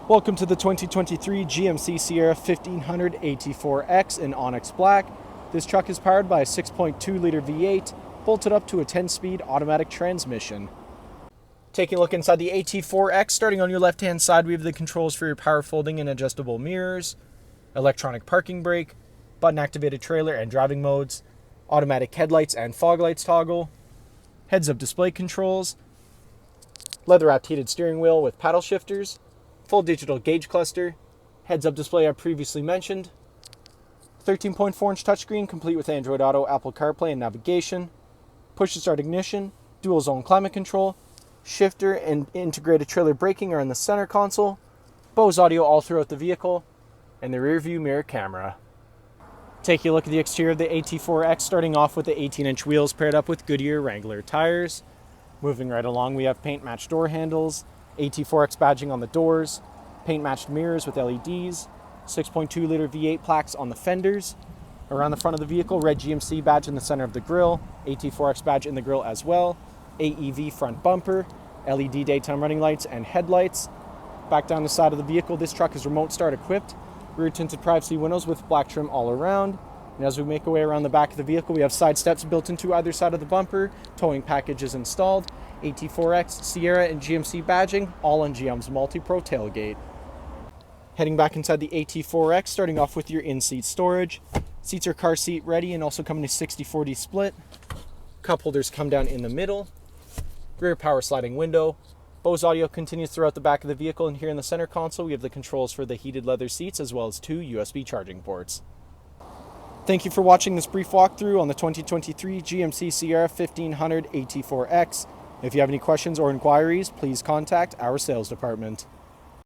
Welcome to the 2023 GMC Sierra 1500 AT4X in Onyx Black. This truck is powered by a 6.2-liter V8, bolted up to a 10-speed automatic transmission. Taking a look inside the AT4X, starting on your left-hand side, we have the controls for your power folding and adjustable mirrors, electronic parking brake, button-activated trailer and driving modes, automatic headlights and fog lights toggle, heads-up display controls, leather-wrapped heated steering wheel with paddle shifters, full digital gauge cluster, heads-up display I previously mentioned, 13.4-inch touchscreen complete with Android Auto, Apple CarPlay, and navigation, push-to-start ignition, dual-zone climate control, shifter and integrated trailer braking are in the center console, Bose audio all throughout the vehicle, and the rear-view mirror camera. Taking a look at the exterior of the AT4X, starting off with the 18-inch wheels paired up with Goodyear Wrangler tires. Moving right along, we have paint-matched door handles, AT4X badging on the doors, paint-matched mirrors with LEDs, 6.2-liter V8 plaques on the fenders. Around the front of the vehicle, red GMC badge in the center of the grille, AT4X badge in the grille as well, AEV front bumper, LED daytime running lights and headlights. Back down the side of the vehicle, this truck is remote start equipped, rear tinted privacy windows with black trim all around. And as we make our way around the back of the vehicle, we have side steps built into either side of the bumper, towing packages installed, AT4X, Sierra, and GMC badging, all on GM's MultiPro tailgate. Heading back inside the AT4X, starting off with your in-seat storage. Seats are car seat ready and also come in a 60-40 split. Cup holders come down in the middle. Rear power sliding window. Bose audio continues throughout the back of the vehicle, and here in the center console we have the controls for the heated leather seats as well as 2 USB charging ports. Thank you for watching this brief walkthrough on the 2023 GMC Sierra 1500 AT4X. If you have any questions or inquiries, please contact our sales department.